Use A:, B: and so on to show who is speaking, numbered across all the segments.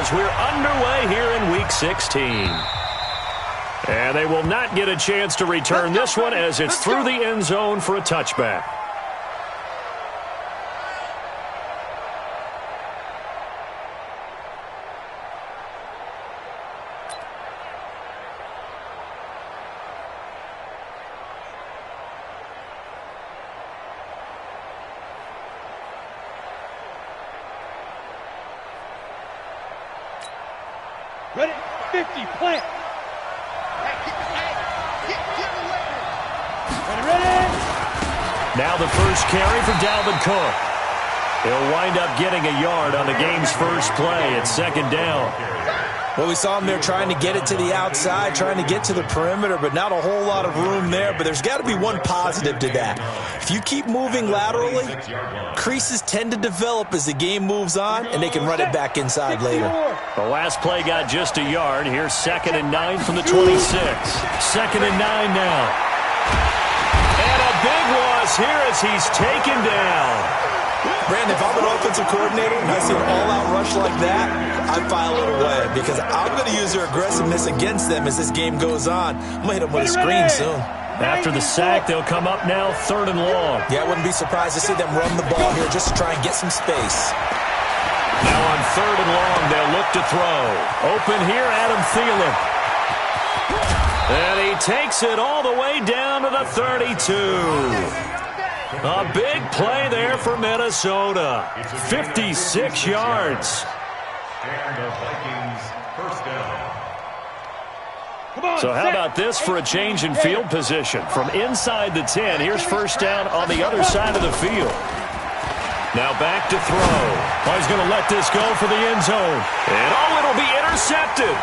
A: as we're underway here in Week 16. And they will not get a chance to return this one as it's through the end zone for a touchback.
B: Ready? 50, plant. Ready?
A: Now the first carry for Dalvin Cook. He'll wind up getting a yard on the game's first play. It's second down.
C: Well, we saw him there trying to get it to the outside, trying to get to the perimeter, but not a whole lot of room there. But there's got to be one positive to that. If you keep moving laterally, creases tend to develop as the game moves on, and they can run it back inside later.
A: The last play got just a yard. Here's 2nd and 9 from the 26. 2nd and 9 now. And a big loss here as he's taken down.
C: Brandon, if I'm an offensive coordinator and I see an all-out rush like that, I file it away because I'm going to use their aggressiveness against them as this game goes on. I'm going to hit them with a screen soon.
A: After the sack, they'll come up now 3rd and long.
C: Yeah, I wouldn't be surprised to see them run the ball here just to try and get some space.
A: Now on 3rd and long, they'll look to throw. Open here, Adam Thielen. And he takes it all the way down to the 32. A big play there for Minnesota. 56 yards.
D: And the Vikings first down.
A: So how about this for a change in field position? From inside the 10, here's first down on the other side of the field. Now back to throw. Oh, he's going to let this go for the end zone. And oh, it'll be intercepted.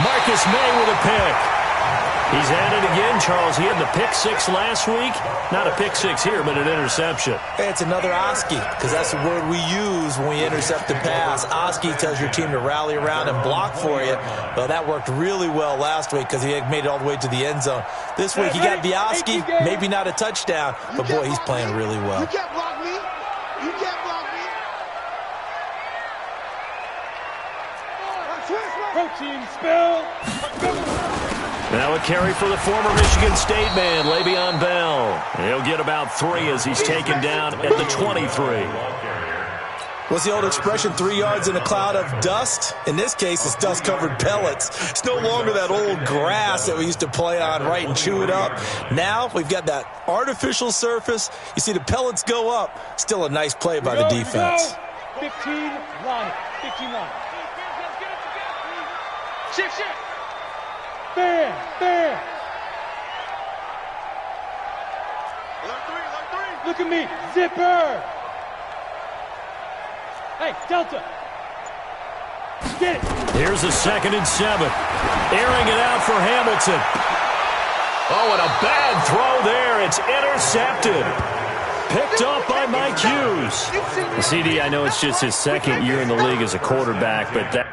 A: Marcus May with a pick. He's at it again, Charles. He had the pick 6 last week. Not a pick 6 here, but an interception.
C: Hey, it's another Oski, because that's the word we use when we intercept the pass. Oski tells your team to rally around and block for you. Well, that worked really well last week because he had made it all the way to the end zone. This week he got the Oski, maybe not a touchdown, but boy, he's playing really well.
E: You can't block me. You can't block me.
B: Protein spill.
A: Now a carry for the former Michigan State man, Le'Veon Bell. He'll get about 3 as he's taken down at the 23.
C: What's the old expression, 3 yards in a cloud of dust? In this case, it's dust-covered pellets. It's no longer that old grass that we used to play on, right, and chew it up. Now we've got that artificial surface. You see the pellets go up. Still a nice play by the defense.
B: 15 line. 15 line. Shift. Fair. Look at me, zipper. Hey, Delta. Get it.
A: Here's a 2nd and 7. Airing it out for Hamilton. Oh, and a bad throw there. It's intercepted. Picked off by Mike Hughes. CD, I know it's just his 2nd year in the league as a quarterback, but that...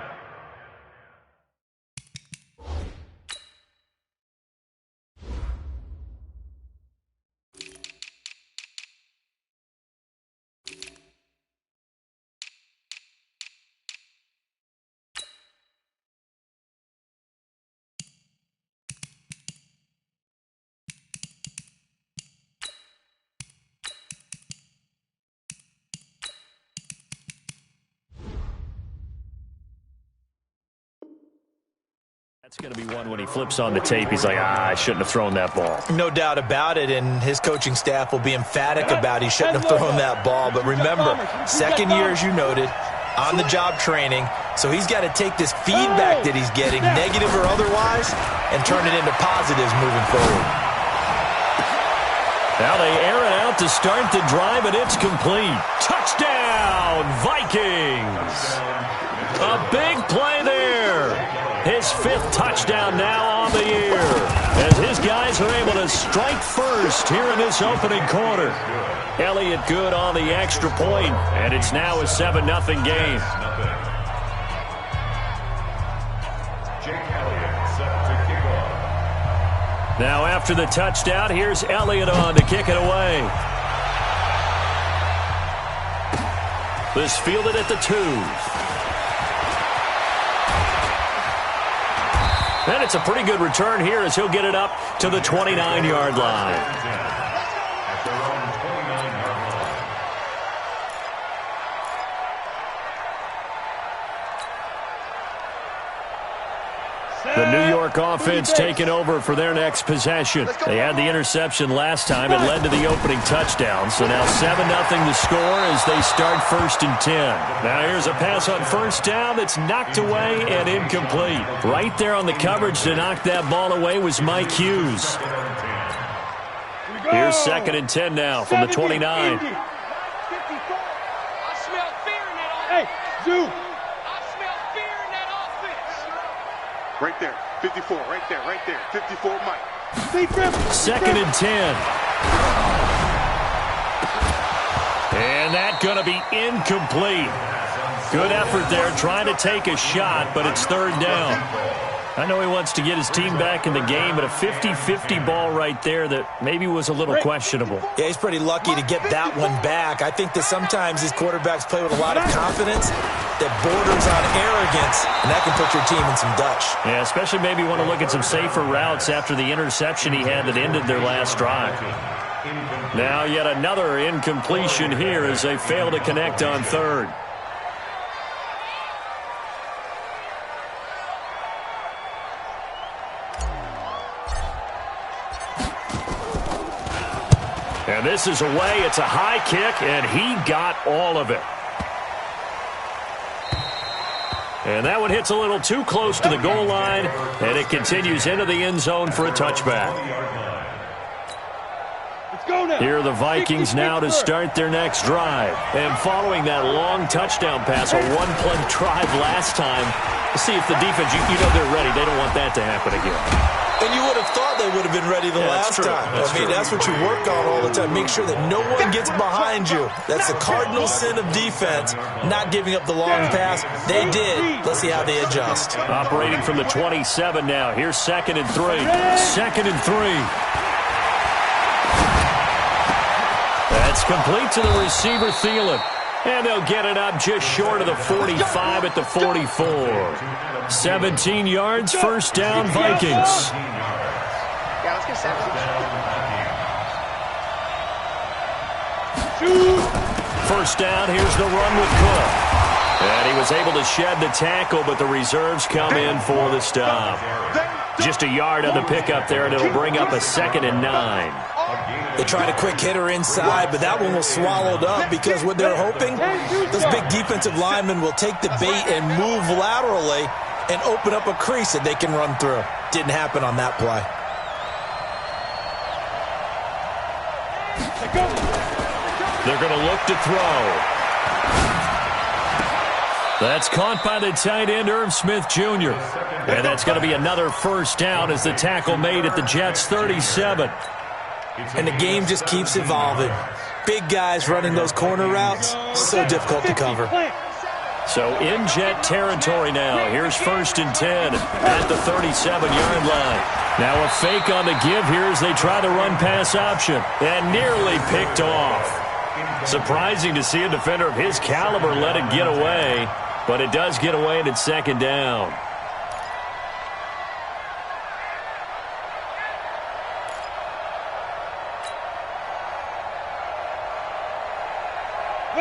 A: That's going to be one when he flips on the tape. He's like, I shouldn't have thrown that ball.
C: No doubt about it, and his coaching staff will be emphatic about he shouldn't have thrown that ball. But remember, 2nd year, as you noted, on-the-job training. So he's got to take this feedback that he's getting, negative or otherwise, and turn it into positives moving forward.
A: Now they air it out to start the drive, and it's complete. Touchdown, Vikings! A big play there. His 5th touchdown now on the year as his guys are able to strike first here in this opening quarter. Elliott good on the extra point, and it's now a 7-0 game. Now after the touchdown, here's Elliott on to kick it away. This fielded at the 2. And it's a pretty good return here as he'll get it up to the 29-yard line.
D: At their own 29-yard line.
A: The New York offense taking over for their next possession. They had the interception last time. It led to the opening touchdown. So now 7-0 the score as they start 1st and 10. Now here's a pass on first down that's knocked away and incomplete. Right there on the coverage to knock that ball away was Mike Hughes. Here's 2nd and 10 now from the 29.
E: I smell fear in that offense.
B: Hey, Zoo.
E: I smell fear in that offense.
F: Right there, 54, right there, 54, Mike.
B: Stay trim.
A: 2nd and 10. And that's going to be incomplete. Good effort there trying to take a shot, but it's 3rd down. I know he wants to get his team back in the game, but a 50-50 ball right there that maybe was a little questionable.
C: Yeah, he's pretty lucky to get that one back. I think that sometimes these quarterbacks play with a lot of confidence that borders on arrogance, and that can put your team in some Dutch.
A: Yeah, especially maybe want to look at some safer routes after the interception he had that ended their last drive. Now yet another incompletion here as they fail to connect on 3rd. And this is away. It's a high kick, and he got all of it. And that one hits a little too close to the goal line, and it continues into the end zone for a touchback.
B: Let's go now.
A: Here are the Vikings now to start their next drive. And following that long touchdown pass, a one-play drive last time, see if the defense, you know they're ready. They don't want that to happen again.
C: And you would have thought they would have been ready the last time. That's what you work on all the time. Make sure that no one gets behind you. That's the cardinal sin of defense, not giving up the long pass. They did. Let's see how they adjust.
A: Operating from the 27 now. Here's 2nd and 3. 2nd and 3. That's complete to the receiver, Thielen. And they'll get it up just short of the 45 at the 44. 17 yards, 1st down, Vikings.
E: Yeah, let's get 17.
A: First down, here's the run with Cook. And he was able to shed the tackle, but the reserves come in for the stop. Just a yard on the pickup there, and it'll bring up a 2nd and 9.
C: They tried a quick hitter inside, but that one was swallowed up because what they're hoping, those big defensive linemen will take the bait and move laterally and open up a crease that they can run through. Didn't happen on that play.
A: They're going to look to throw. That's caught by the tight end, Irv Smith Jr. And that's going to be another 1st down as the tackle made at the Jets' 37.
C: And the game just keeps evolving. Big guys running those corner routes, so difficult to cover.
A: So in Jet territory now. Here's 1st and 10 at the 37-yard line. Now a fake on the give here as they try to run pass option. And nearly picked off. Surprising to see a defender of his caliber let it get away. But it does get away and it's 2nd down.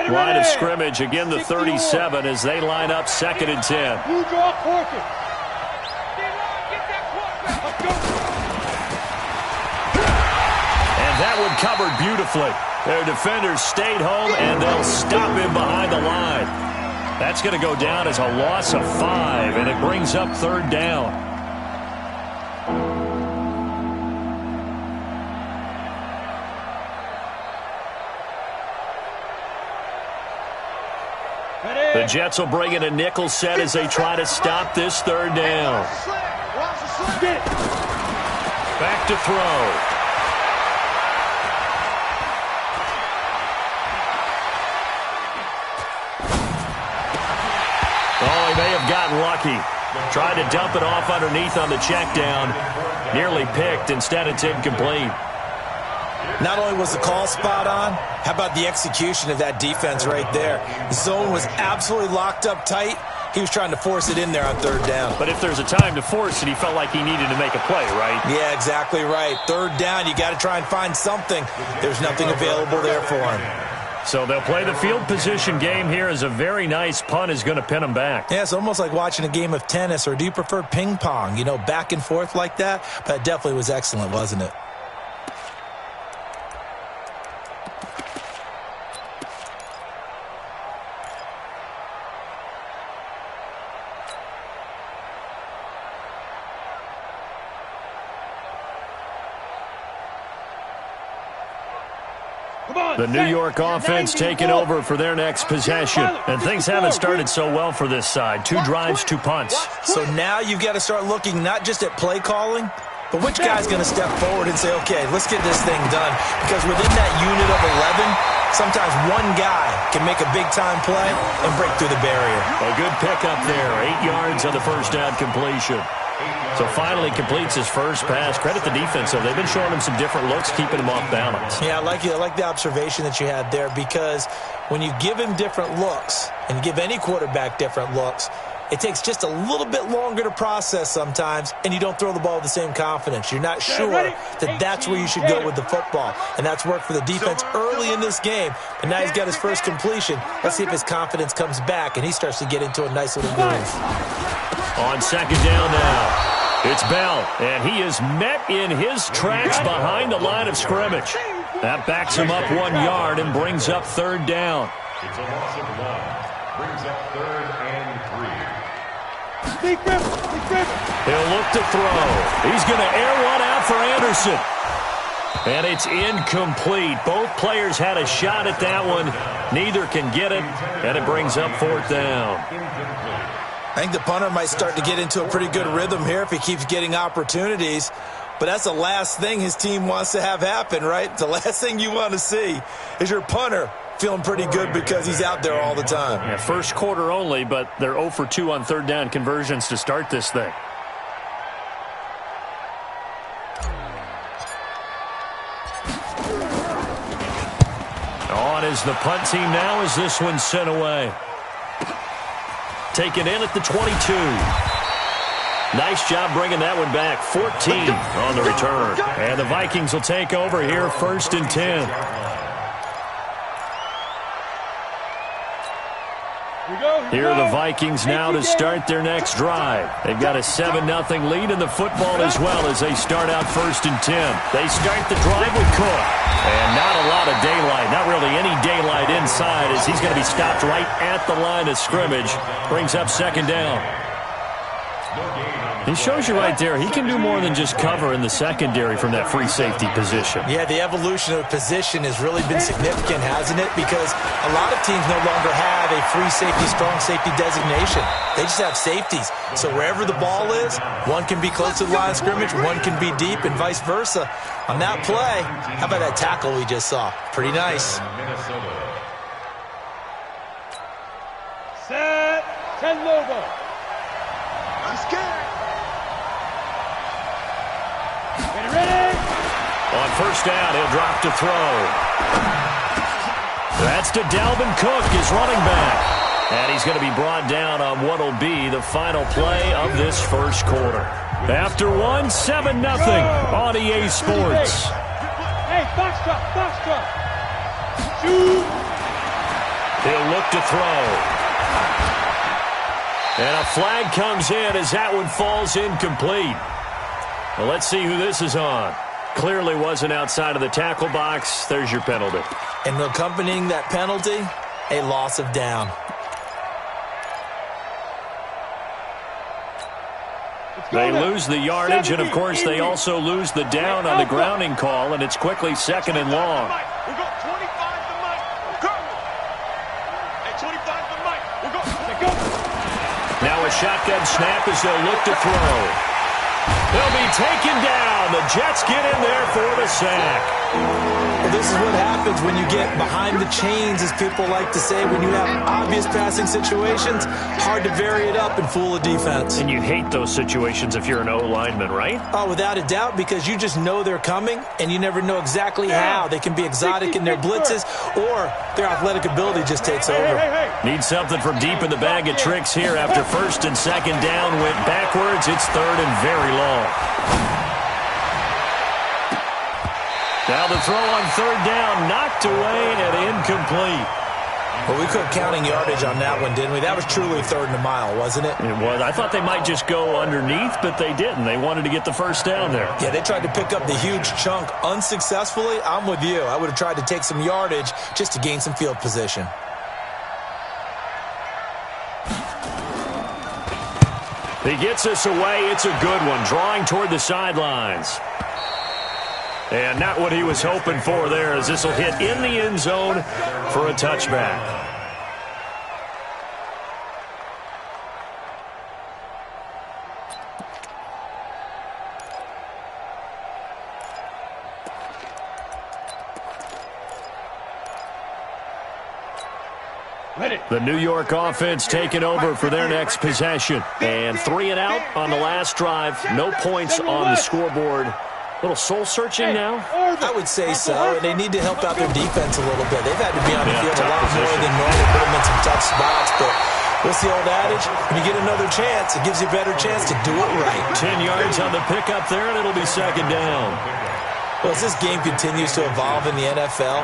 A: Line of scrimmage, again the 37 as they line up 2nd and 10.
B: Blue draw quarter.
A: And that one covered beautifully. Their defenders stayed home, and they'll stop him behind the line. That's going to go down as a loss of 5, and it brings up 3rd down. The Jets will bring in a nickel set as they try to stop this 3rd down. Back to throw. Oh, he may have gotten lucky. Tried to dump it off underneath on the check down. Nearly picked. Instead, it's incomplete.
C: Not only was the call spot on, how about the execution of that defense right there? The zone was absolutely locked up tight, He was trying to force it in there on third down.
A: But if there's a time to force it, he felt like he needed to make a play, right?
C: Yeah, exactly right. Third down, you got to try and find something. There's nothing available there for him.
A: So they'll play the field position game here as a very nice punt is going to pin them back.
C: Yeah, it's almost like watching a game of tennis, or do you prefer ping pong? You know, back and forth like that? But it definitely was excellent, wasn't it?
A: The New York offense taking over for their next possession. And things haven't started so well for this side. 2 drives, 2 punts.
C: So now you've got to start looking not just at play calling, but which guy's going to step forward and say, okay, let's get this thing done. Because within that unit of 11, sometimes one guy can make a big-time play and break through the barrier.
A: A good pickup there. 8 yards on the first down completion. So finally completes his first pass. Credit the defense, though. They've been showing him some different looks, keeping him off balance.
C: Yeah, I like the observation that you had there, because when you give him different looks and you give any quarterback different looks, it takes just a little bit longer to process sometimes, and you don't throw the ball with the same confidence. You're not sure that that's where you should go with the football, and that's worked for the defense early in this game. And now he's got his first completion. Let's see if his confidence comes back and he starts to get into a nice little groove.
A: On second down now. It's Bell, and he is met in his tracks behind the line of scrimmage. That backs him up 1 yard and brings up third down.
D: It's a loss of 1. Brings up 3rd and 3.
B: Speak Griffin.
A: He'll look to throw. He's going to air one out for Anderson. And it's incomplete. Both players had a shot at that one. Neither can get it, and it brings up 4th down.
C: I think the punter might start to get into a pretty good rhythm here if he keeps getting opportunities. But that's the last thing his team wants to have happen, right? The last thing you want to see is your punter feeling pretty good because he's out there all the time.
A: Yeah, first quarter only, but they're 0 for 2 on third down conversions to start this thing. On is the punt team now as this one's sent away. Taken in at the 22. Nice job bringing that one back. 14 on the return. And the Vikings will take over here, 1st and 10. Here are the Vikings now to start their next drive. They've got a 7-0 lead in the football as well as they start out 1st and 10. They start the drive with Cook. And not a lot of daylight, not really any daylight inside, as he's going to be stopped right at the line of scrimmage. Brings up 2nd down. He shows you right there, he can do more than just cover in the secondary from that free safety position.
C: Yeah, the evolution of position has really been significant, hasn't it? Because a lot of teams no longer have a free safety, strong safety designation. They just have safeties. So wherever the ball is, one can be close to the line of scrimmage, one can be deep, and vice versa. On that play, how about that tackle we just saw? Pretty nice.
B: Set. 10 Lobo.
E: I'm scared.
B: Ready?
A: On 1st down, he'll drop to throw. That's to Dalvin Cook, his running back. And he's going to be brought down on what will be the final play of this first quarter. After 7-0 on EA Sports.
B: Hey, box drop. Shoot.
A: He'll look to throw. And a flag comes in as that one falls incomplete. Well, let's see who this is on. Clearly wasn't outside of the tackle box. There's your penalty.
C: And accompanying that penalty, a loss of down.
A: They lose the yardage, and, of course, they also lose the down on the grounding call, and it's quickly 2nd and long.
E: We'll go 25 to Mike. Go. At 25 to Mike. We'll go.
A: Now a shotgun snap as they'll look to throw. They'll be taken down. The Jets get in there for the sack.
C: Well, this is what happens when you get behind the chains, as people like to say. When you have obvious passing situations, hard to vary it up and fool a defense.
A: And you hate those situations if you're an O-lineman, right?
C: Oh, without a doubt, because you just know they're coming, and you never know exactly how. They can be exotic in their blitzes, or their athletic ability just takes over.
A: Need something from deep in the bag of tricks here after first and second down went backwards. It's third and very long. Now the throw on third down, knocked away and incomplete.
C: Well, we quit counting yardage on that one, didn't we? That was truly third and a mile, wasn't it?
A: It was. I thought they might just go underneath, but they didn't. They wanted to get the first down there.
C: Yeah, they tried to pick up the huge chunk unsuccessfully. I'm with you. I would have tried to take some yardage just to gain some field position.
A: He gets us away. It's a good one, drawing toward the sidelines. And not what he was hoping for there, as this will hit in the end zone for a touchback. The New York offense taking over for their next possession. And 3 and out on the last drive. No points on the scoreboard. Little soul-searching now?
C: I would say so, and they need to help out their defense a little bit. They've had to be on the field a lot more than normal, put them in some tough spots, but what's the old adage? When you get another chance, it gives you a better chance to do it right.
A: 10 yards on the pickup there, and it'll be second down.
C: Well, as this game continues to evolve in the NFL,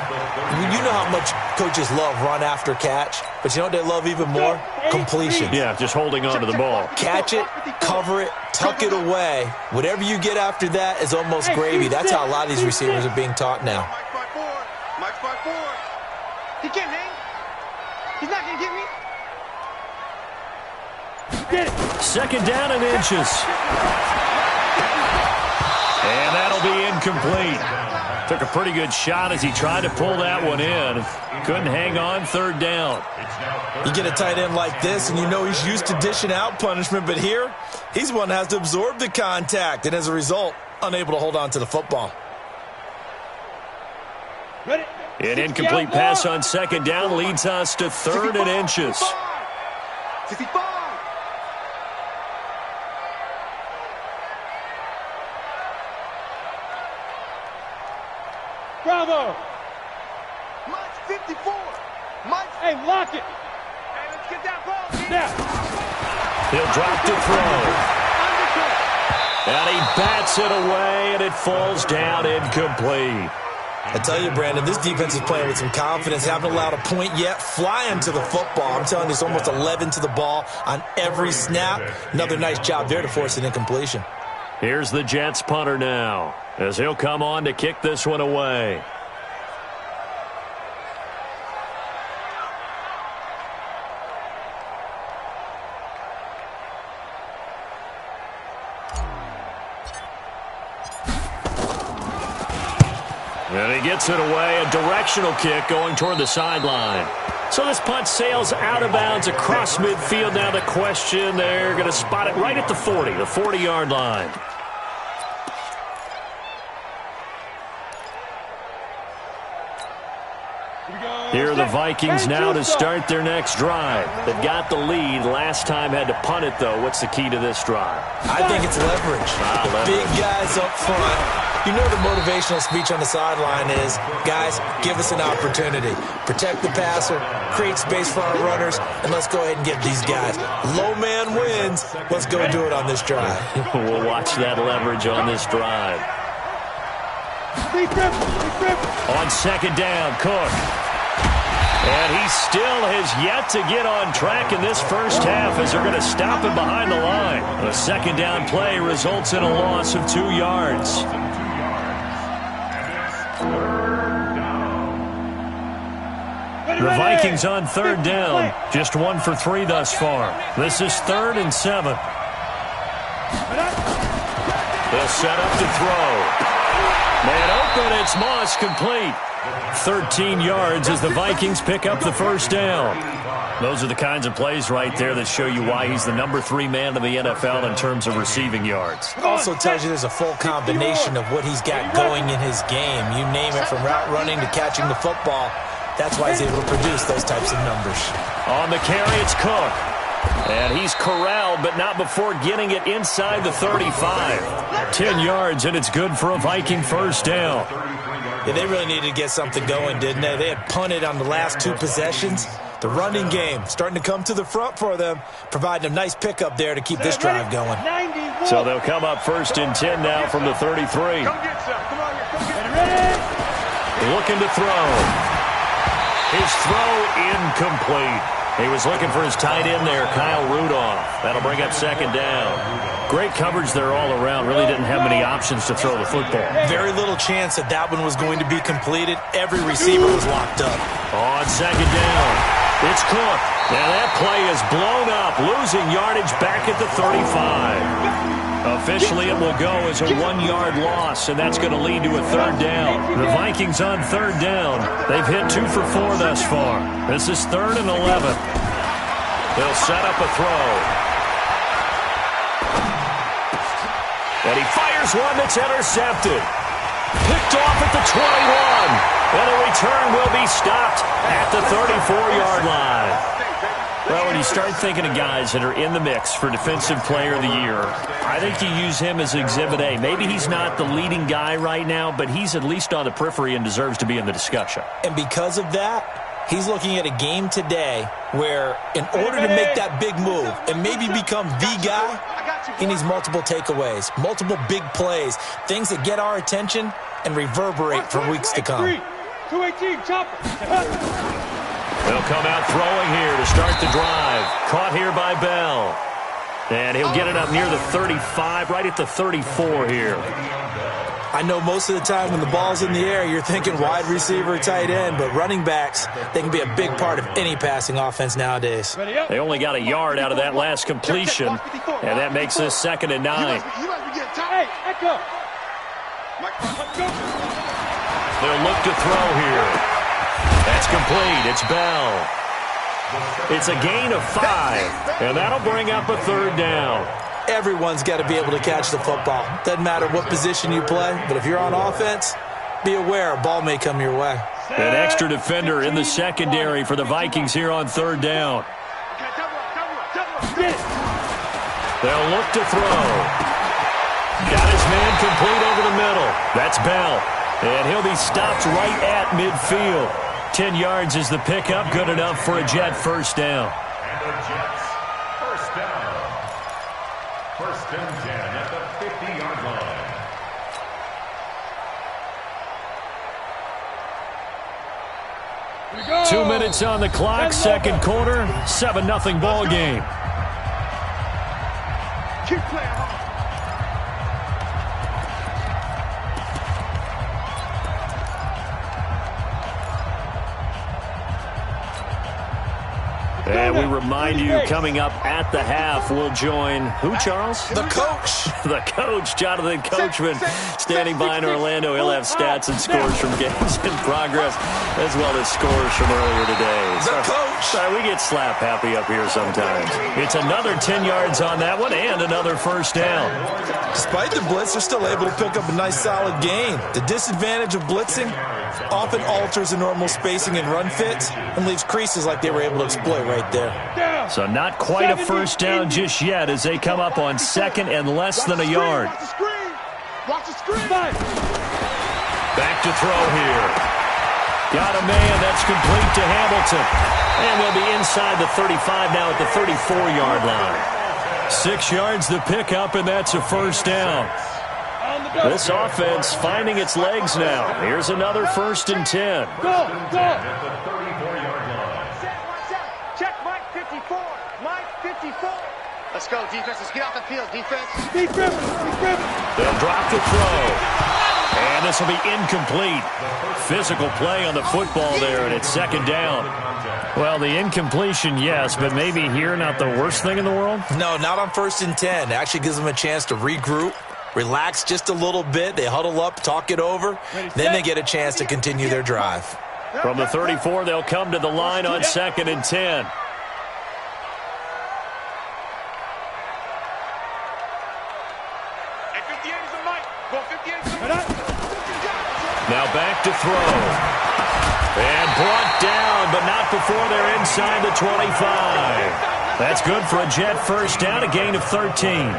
C: you know how much coaches love run after catch, but you know what they love even more? Completion.
A: Yeah, just holding on to the ball.
C: Catch it, cover it, tuck it away. Whatever you get after that is almost gravy. That's how a lot of these receivers are being taught now.
E: Mike 5-4. He can't hang. He's not going to get me.
A: Second down and inches. And that'll be incomplete. Took a pretty good shot as he tried to pull that one in. Couldn't hang on, third down.
C: You get a tight end like this, and you know he's used to dishing out punishment, but here, he's one that has to absorb the contact, and as a result, unable to hold on to the football.
A: An incomplete pass on second down leads us to third and inches.
E: 65.
B: Bravo!
E: Mike's 54. Mike's...
B: Hey, lock it!
E: Hey, let's get that ball.
B: Now!
A: He'll drop to throw. And he bats it away, and it falls down incomplete.
C: I tell you, Brandon, this defense is playing with some confidence. Haven't allowed a point yet. Flying to the football. I'm telling you, it's almost 11 to the ball on every snap. Another nice job there to force an incompletion.
A: Here's the Jets punter now, as he'll come on to kick this one away. And he gets it away, a directional kick going toward the sideline. So this punt sails out of bounds across midfield. Now the question, they're going to spot it right at the 40-yard line. Here are the Vikings now to start their next drive. They've got the lead. Last time had to punt it, though. What's the key to this drive?
C: I think it's leverage. Big guys up front. You know the motivational speech on the sideline is, guys, give us an opportunity. Protect the passer, create space for our runners, and let's go ahead and get these guys. Low man wins. Let's go do it on this drive.
A: We'll watch that leverage on this drive. On second down, Cook. And he still has yet to get on track in this first half as they're going to stop him behind the line. A second down play results in a loss of 2 yards. The Vikings on third down, just 1 for 3 thus far. This is 3rd and 7. They'll set up to throw. Man open, it's Moss, complete. 13 yards as the Vikings pick up the first down. Those are the kinds of plays right there that show you why he's the #3 man in the NFL in terms of receiving yards.
C: Also tells you there's a full combination of what he's got going in his game. You name it, from route running to catching the football. That's why he's able to produce those types of numbers.
A: On the carry, it's Cook. And he's corralled, but not before getting it inside the 35. 10 yards, and it's good for a Viking first down.
C: Yeah, they really needed to get something going, didn't they? They had punted on the last 2 possessions. The running game starting to come to the front for them, providing a nice pickup there to keep this drive going.
A: So they'll come up 1st and 10 now from the 33.
E: Come get some. Come on here. Come get some.
A: Looking to throw. His throw incomplete. He was looking for his tight end there, Kyle Rudolph. That'll bring up 2nd down. Great coverage there all around. Really didn't have many options to throw the football.
C: Very little chance that that one was going to be completed. Every receiver was locked up.
A: On 2nd down, it's Cook. And that play is blown up, losing yardage back at the 35. Officially, it will go as a 1-yard loss, and that's going to lead to a 3rd down. The Vikings on 3rd down. They've hit 2 for 4 thus far. This is 3rd and 11. They'll set up a throw. And he fires one that's intercepted. Picked off at the 21. And a return will be stopped at the 34-yard line. Well, when you start thinking of guys that are in the mix for Defensive Player of the Year, I think you use him as Exhibit A. Maybe he's not the leading guy right now, but he's at least on the periphery and deserves to be in the discussion.
C: And because of that, he's looking at a game today where in order to make that big move and maybe become the guy, he needs multiple takeaways, multiple big plays, things that get our attention and reverberate for weeks to come.
B: 218, chopper.
A: They'll come out throwing here to start the drive. Caught here by Bell. And he'll get it up near the 35, right at the 34 here.
C: I know most of the time when the ball's in the air, you're thinking wide receiver, tight end, but running backs, they can be a big part of any passing offense nowadays.
A: They only got a yard out of that last completion, and that makes this 2nd and 9.
B: Hey, Echo.
A: They'll look to throw here. That's complete. It's Bell. It's a gain of 5, and that'll bring up a 3rd down.
C: Everyone's got to be able to catch the football. Doesn't matter what position you play, but if you're on offense, be aware a ball may come your way.
A: An extra defender in the secondary for the Vikings here on 3rd down. They'll look to throw. Got his man complete over the middle. That's Bell. And he'll be stopped right at midfield. 10 yards is the pickup. Good enough for a Jet first down.
D: And the Jets first down. 1st and 10 at the 50-yard line.
A: 2 minutes on the clock, 2nd quarter, 7-0 ball game.
E: Keep playing hard.
A: And we remind you, coming up at the half, we'll join who, Charles?
C: The coach.
A: The coach, Jonathan Coachman, standing by in Orlando. He'll have stats and scores from games in progress, as well as scores from earlier today.
C: The coach.
A: Sorry, we get slap happy up here sometimes. It's another 10 yards on that one and another first down.
C: Despite the blitz, they're still able to pick up a nice, solid gain. The disadvantage of blitzing often alters the normal spacing and run fits and leaves creases like they were able to exploit right there.
A: So not quite a first down just yet as they come up on 2nd and less than a yard.
E: Watch the screen. Watch the screen.
A: Back to throw here. Got a man. That's complete to Hamilton. And they'll be inside the 35 now at the 34-yard line. 6 yards the pickup, and that's a first down. This offense finding its legs now. Here's another 1st and 10.
B: Go.
E: Check Mike 54. Mike 54. Let's go, defense. Let's get off the field, defense.
B: Be driven.
A: They'll drop the throw. And this will be incomplete. Physical play on the football there, and it's 2nd down. Well, the incompletion, yes, but maybe here not the worst thing in the world?
C: No, not on 1st and 10. It actually gives them a chance to regroup, relax just a little bit. They huddle up, talk it over. Then they get a chance to continue their drive.
A: From the 34, they'll come to the line on 2nd and 10. Now back to throw. And brought down, but not before they're inside the 25. That's good for a Jet first down, a gain of 13.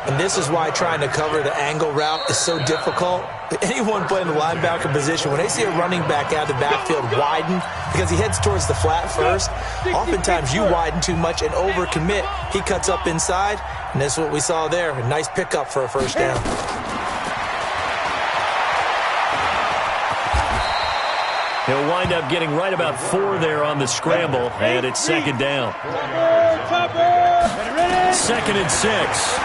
C: And this is why trying to cover the angle route is so difficult. Anyone playing the linebacker position, when they see a running back out of the backfield widen, because he heads towards the flat first, oftentimes you widen too much and overcommit. He cuts up inside, and that's what we saw there. A nice pickup for a first down.
A: He'll wind up getting right about 4 there on the scramble, and it's second down. 2nd and 6.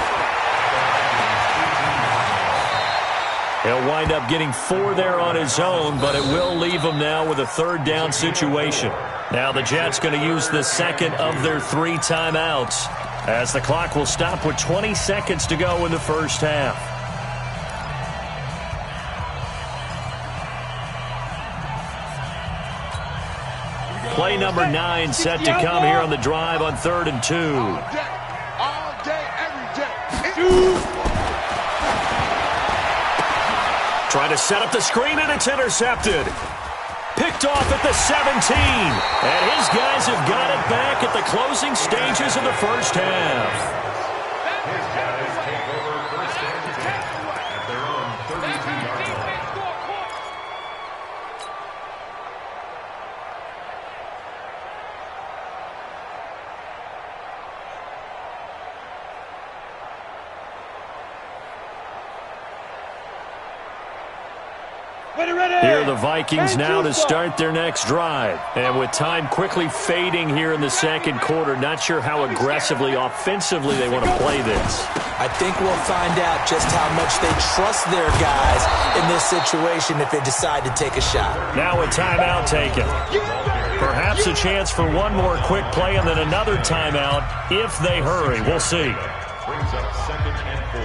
A: He'll wind up getting 4 there on his own, but it will leave him now with a 3rd down situation. Now the Jets going to use the second of their 3 timeouts, as the clock will stop with 20 seconds to go in the first half. Play number 9 set to come here on the drive on 3rd and 2.
F: All day, every day.
A: Trying to set up the screen, and it's intercepted. Picked off at the 17. And his guys have got it back at the closing stages of the first half.
D: His guys take over first and 10 at their own 32-yard line.
A: Here are the Vikings now to start their next drive. And with time quickly fading here in the second quarter, not sure how aggressively, offensively they want to play this.
C: I think we'll find out just how much they trust their guys in this situation if they decide to take a shot.
A: Now a timeout taken. Perhaps a chance for one more quick play and then another timeout if they hurry. We'll see.
D: Brings up 2nd and 4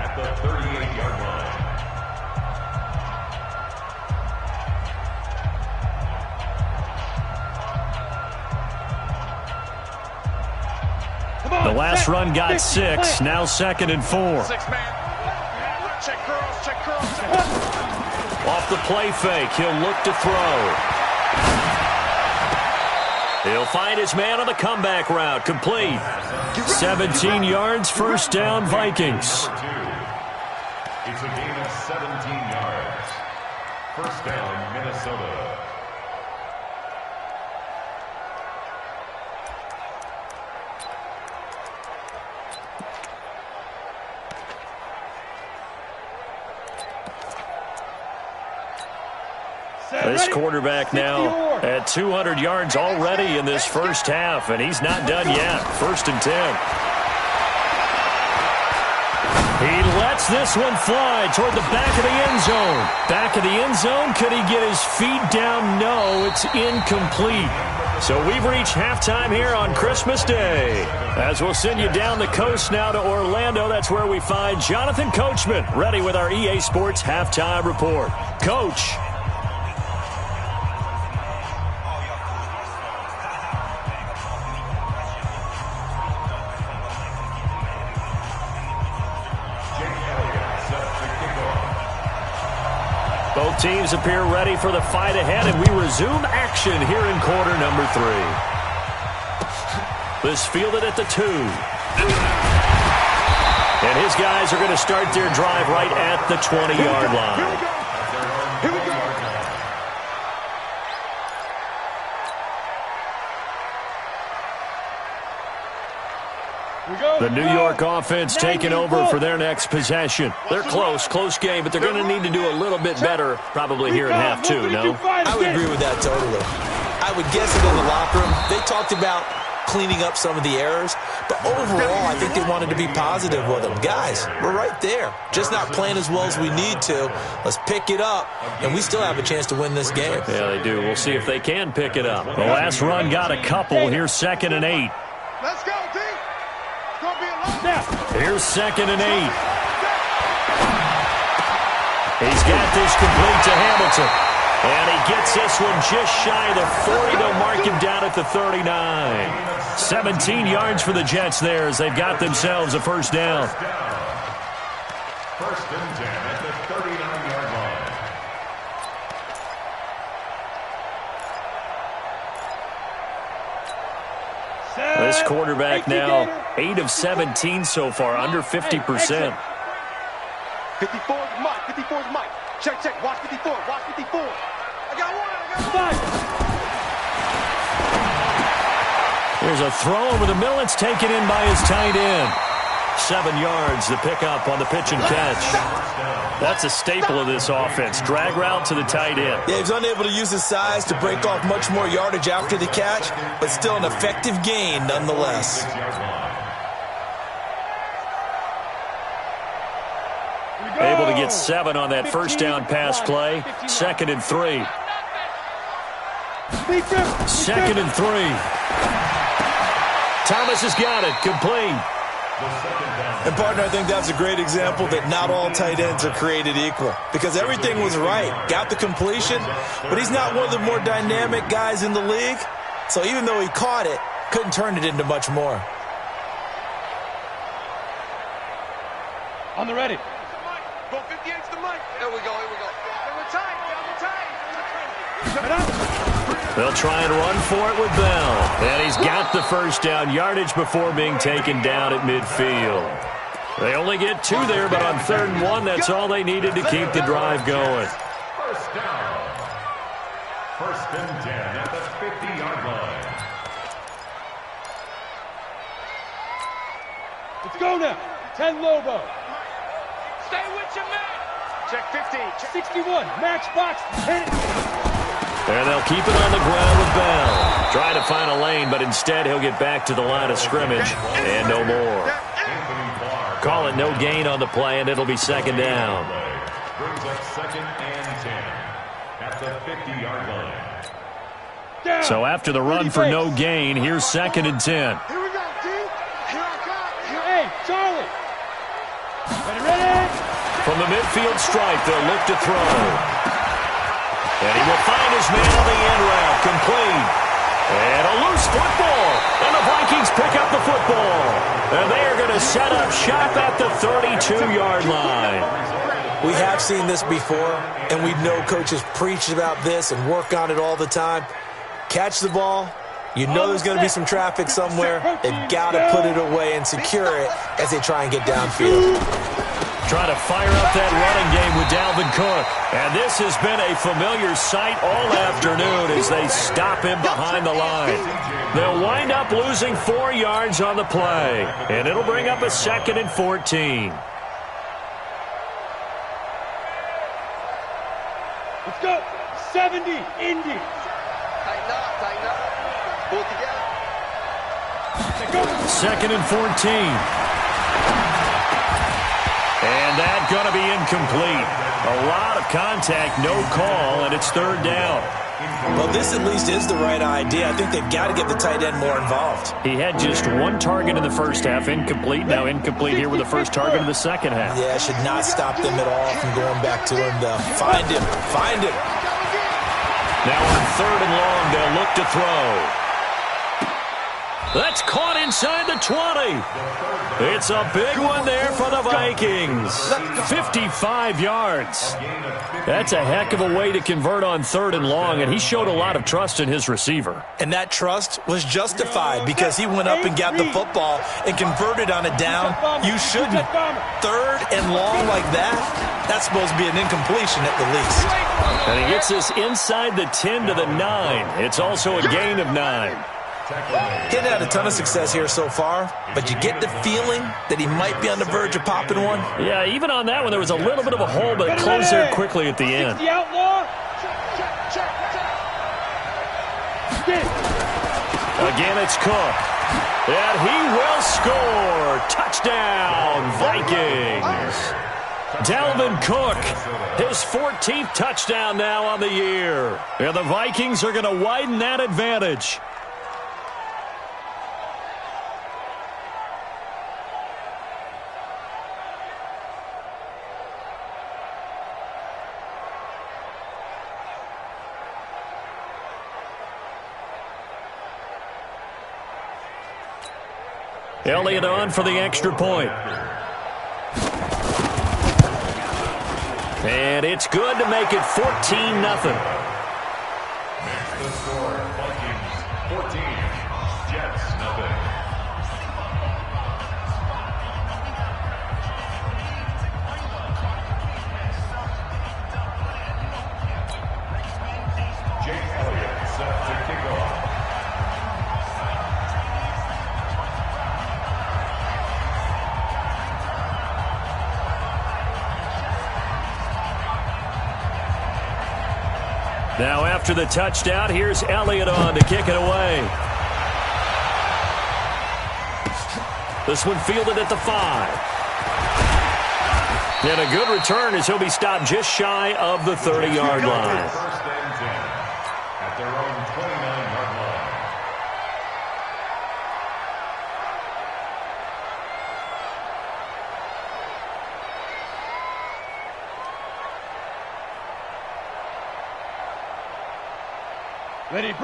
D: at the 38-yard line.
A: The last run got 6. Now 2nd and 4.
F: 6 man. Check curls, check curls.
A: Off the play fake, he'll look to throw. He'll find his man on the comeback route. Complete. 17 yards, first down, Vikings.
D: It's a gain of 17 yards. First down, Minnesota.
A: This quarterback now at 200 yards already in this first half, and he's not done yet. 1st and 10. He lets this one fly toward the back of the end zone. Back of the end zone. Could he get his feet down? No, it's incomplete. So we've reached halftime here on Christmas Day. As we'll send you down the coast now to Orlando, that's where we find Jonathan Coachman ready with our EA Sports Halftime Report. Coach. Both teams appear ready for the fight ahead, and we resume action here in quarter number 3. This fielded at the 2. And his guys are going to start their drive right at the 20-yard line.
F: Here we go.
A: The New York offense taking over for their next possession. They're close game, but they're going to need to do a little bit better probably here in half 2, no?
C: I would agree with that totally. I would guess it in the locker room. They talked about cleaning up some of the errors, but overall, I think they wanted to be positive with them. Guys, we're right there. Just not playing as well as we need to. Let's pick it up, and we still have a chance to win this game.
A: Yeah, they do. We'll see if they can pick it up. The last run got a couple. Here's 2nd and 8.
F: Let's go, D. It's going to be a long day.
A: Here's 2nd and 8. He's got this complete to Hamilton. And he gets this one just shy of the 40. They'll mark him down at the 39. 17 yards for the Jets there as they've got themselves a first down.
D: First and 10 at the 39-yard line.
A: This quarterback now 8 of 17 so far, under 50%.
E: 54 is Mike. 54 is Mike. Check, check. Watch 54. Watch 54. I got one.
A: Here's a throw over the middle. It's taken in by his tight end. 7 yards to pick up on the pitch and catch. That's a staple of this offense. Drag route to the tight end.
C: Yeah, he's unable to use his size to break off much more yardage after the catch, but still an effective gain nonetheless.
A: Able to get 7 on that first down pass play. 2nd and 3. 2nd and 3. Thomas has got it. Complete.
C: And, partner, I think that's a great example that not all tight ends are created equal because everything was right. Got the completion, but he's not one of the more dynamic guys in the league. So even though he caught it, couldn't turn it into much more.
B: On the ready.
E: Go 58 to Mike. Here we go. Here we go. We're tight.
A: They'll try and run for it with Bell. And he's got the first down yardage before being taken down at midfield. They only get 2 there, but on 3rd and 1, that's all they needed to keep the drive going.
D: First down. First and 10 at the 50-yard line.
B: Let's go now. 10 Lobo.
E: Stay with your man. Check 15. Check
B: 61. Match box. Hit it.
A: And they'll keep it on the ground with Bell. Trying to find a lane, but instead he'll get back to the line of scrimmage and no more. Call it no gain on the play, and it'll be 2nd down.
D: Brings up 2nd and 10 at the 50-yard line.
A: So after the run for no gain, here's 2nd and 10.
E: Here we go, T. Here I come.
B: Hey, Charlie. Ready.
A: From the midfield stripe, they'll look to throw. And he will find his man on the end route, complete. And a loose football. And the Vikings pick up the football. And they are going to set up shop at the 32-yard line.
C: We have seen this before, and we know coaches preach about this and work on it all the time. Catch the ball. You know there's going to be some traffic somewhere. They've got to put it away and secure it as they try and get downfield.
A: Trying to fire up that running game with Dalvin Cook. And this has been a familiar sight all afternoon as they stop him behind the line. They'll wind up losing 4 yards on the play. And it'll bring up a 2nd and 14.
B: Let's go. 70 Indians.
E: Tighten up. Tighten up. Pull it together.
A: 2nd and 14. And that's going to be incomplete. A lot of contact, no call, and it's 3rd down.
C: Well, this at least is the right idea. I think they've got to get the tight end more involved.
A: He had just 1 target in the first half, incomplete. Now incomplete here with the first target of the second half.
C: Yeah, should not stop them at all from going back to him, though. Find him. Find him.
A: Now on 3rd and long, they'll look to throw. That's caught inside the 20. It's a big one there for the Vikings. 55 yards. That's a heck of a way to convert on 3rd and long, and he showed a lot of trust in his receiver.
C: And that trust was justified because he went up and got the football and converted on a down. You shouldn't. 3rd and long like that, that's supposed to be an incompletion at the least.
A: And he gets us inside the 10 to the 9. It's also a gain of 9.
C: He had a ton of success here so far, but you get the feeling that he might be on the verge of popping one.
A: Yeah, even on that one, there was a little bit of a hole, but it closed there quickly at the end.
B: The outlaw.
A: Again, it's Cook. And he will score. Touchdown, Vikings. Dalvin Cook, his 14th touchdown now on the year. And the Vikings are going to widen that advantage. Elliott on for the extra point. And it's good to make it 14-0.
D: Next the score, Vikings 14, Jets 0. Jake Elliott set to kick off.
A: Now after the touchdown, here's Elliott on to kick it away. This one fielded at the 5. And a good return as he'll be stopped just shy of the 30-yard line.
D: First and 10 at their own 29-yard line.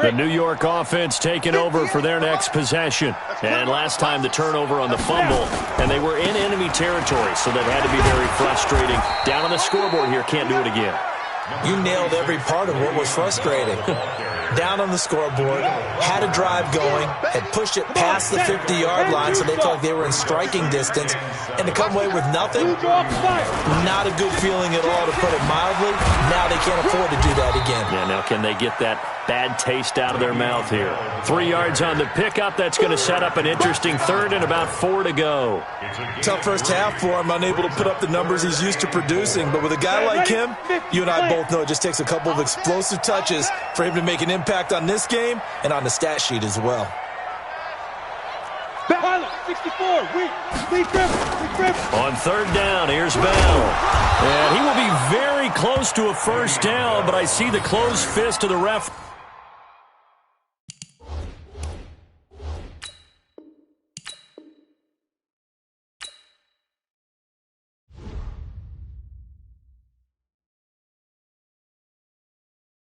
A: The New York offense taking over for their next possession. And last time the turnover on the fumble, and they were in enemy territory, so that had to be very frustrating. Down on the scoreboard here, can't do it again.
C: You nailed every part of what was frustrating. Down on the scoreboard, had a drive going, had pushed it past the 50-yard line so they felt like they were in striking distance, and to come away with nothing, not a good feeling at all, to put it mildly. Now they can't afford to do that again.
A: Yeah, now can they get that bad taste out of their mouth here? 3 yards on the pickup. That's going to set up an interesting third and about 4 to go.
C: Tough first half for him, unable to put up the numbers he's used to producing. But with a guy like him, you and I both know it just takes a couple of explosive touches for him to make an impact on this game and on the stat sheet as well.
B: Pilot, 64, lead grip.
A: On third down, here's Bell. And he will be very close to a first down, but I see the closed fist of the ref.